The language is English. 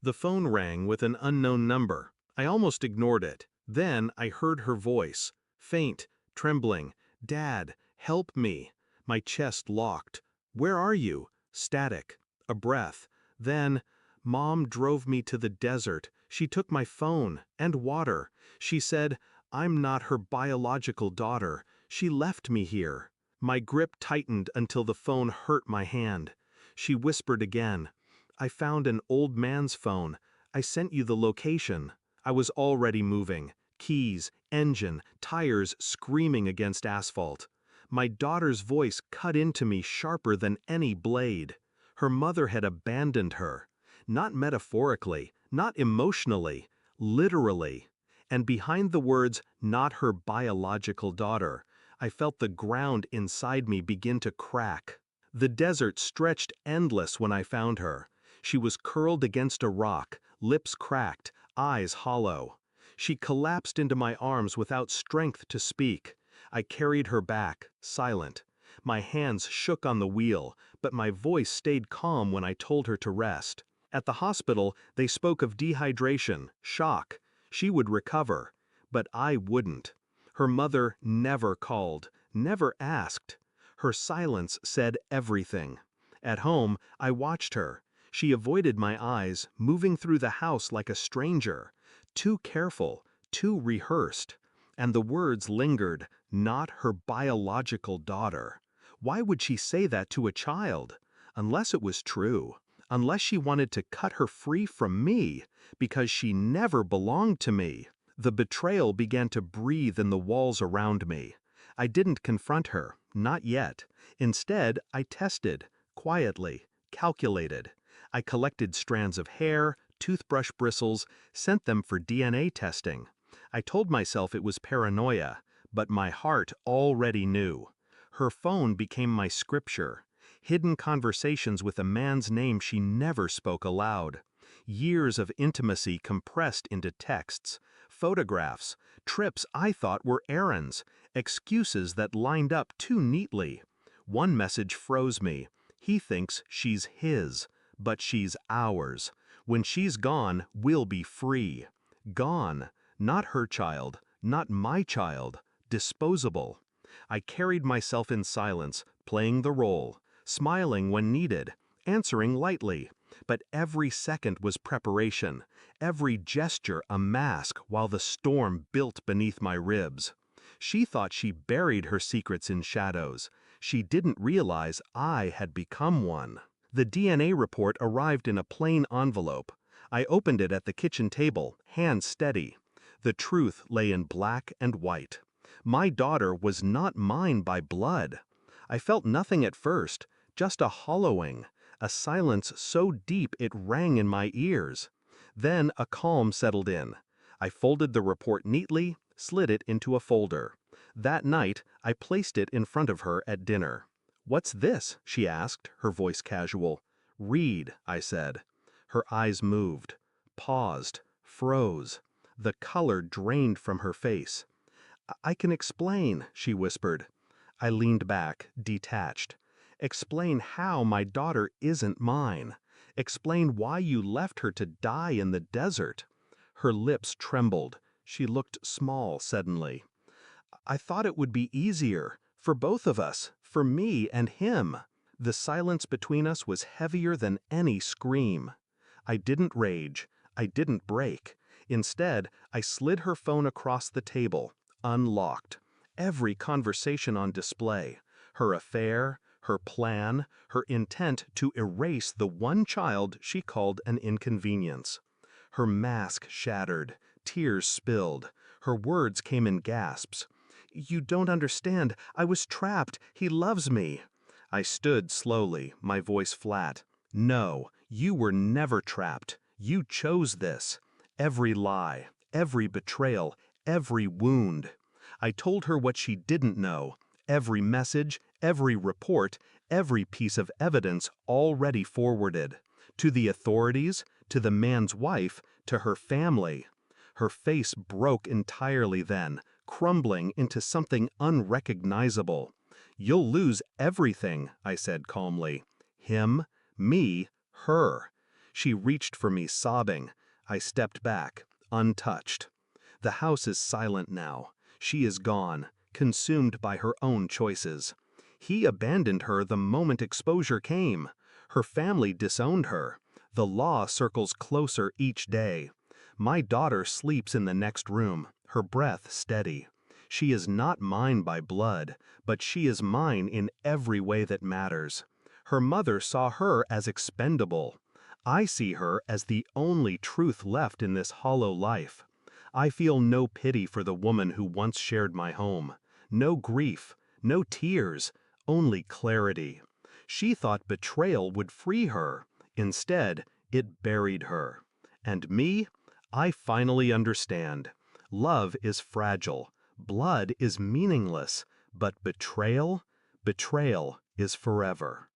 The phone rang with an unknown number. I almost ignored it. Then I heard her voice. Faint, trembling. "Dad, help me." My chest locked. "Where are you?" Static. A breath. Then, "Mom drove me to the desert. She took my phone and water. She said, 'I'm not her biological daughter. She left me here.'" My grip tightened until the phone hurt my hand. She whispered again, "I found an old man's phone. I sent you the location." I was already moving. Keys, engine, tires screaming against asphalt. My daughter's voice cut into me sharper than any blade. Her mother had abandoned her. Not metaphorically, not emotionally, literally. And behind the words, "not her biological daughter," I felt the ground inside me begin to crack. The desert stretched endless when I found her. She was curled against a rock, lips cracked, eyes hollow. She collapsed into my arms without strength to speak. I carried her back, silent. My hands shook on the wheel, but my voice stayed calm when I told her to rest. At the hospital, they spoke of dehydration, shock. She would recover, but I wouldn't. Her mother never called, never asked. Her silence said everything. At home, I watched her. She avoided my eyes, moving through the house like a stranger. Too careful, too rehearsed. And the words lingered, "not her biological daughter." Why would she say that to a child? Unless it was true. Unless she wanted to cut her free from me, because she never belonged to me. The betrayal began to breathe in the walls around me. I didn't confront her, not yet. Instead, I tested, quietly, calculated. I collected strands of hair, toothbrush bristles, sent them for DNA testing. I told myself it was paranoia, but my heart already knew. Her phone became my scripture. Hidden conversations with a man's name she never spoke aloud. Years of intimacy compressed into texts, photographs, trips I thought were errands, excuses that lined up too neatly. One message froze me. He thinks she's his, but she's ours. When she's gone, we'll be free. Gone. Not her child, not my child. Disposable. I carried myself in silence, playing the role, smiling when needed, answering lightly. But every second was preparation, every gesture a mask while the storm built beneath my ribs. She thought she buried her secrets in shadows. She didn't realize I had become one. The DNA report arrived in a plain envelope. I opened it at the kitchen table, hands steady. The truth lay in black and white. My daughter was not mine by blood. I felt nothing at first, just a hollowing, a silence so deep it rang in my ears. Then a calm settled in. I folded the report neatly, slid it into a folder. That night, I placed it in front of her at dinner. "What's this?" she asked, her voice casual. "Read," I said. Her eyes moved, paused, froze. The color drained from her face. "I can explain," she whispered. I leaned back, detached. "Explain how my daughter isn't mine. Explain why you left her to die in the desert." Her lips trembled. She looked small suddenly. "I thought it would be easier, for both of us, for me and him." The silence between us was heavier than any scream. I didn't rage. I didn't break. Instead, I slid her phone across the table, unlocked. Every conversation on display. Her affair, her plan, her intent to erase the one child she called an inconvenience. Her mask shattered, tears spilled. Her words came in gasps. "You don't understand. I was trapped. He loves me." I stood slowly, my voice flat. "No, you were never trapped. You chose this. Every lie, every betrayal, every wound." I told her what she didn't know. Every message, every report, every piece of evidence already forwarded. To the authorities, to the man's wife, to her family. Her face broke entirely then, crumbling into something unrecognizable. "You'll lose everything," I said calmly. "Him, me, her." She reached for me sobbing. I stepped back, untouched. The house is silent now. She is gone, consumed by her own choices. He abandoned her the moment exposure came. Her family disowned her. The law circles closer each day. My daughter sleeps in the next room, her breath steady. She is not mine by blood, but she is mine in every way that matters. Her mother saw her as expendable. I see her as the only truth left in this hollow life. I feel no pity for the woman who once shared my home. No grief, no tears, only clarity. She thought betrayal would free her. Instead, it buried her. And me? I finally understand. Love is fragile. Blood is meaningless. But betrayal? Betrayal is forever.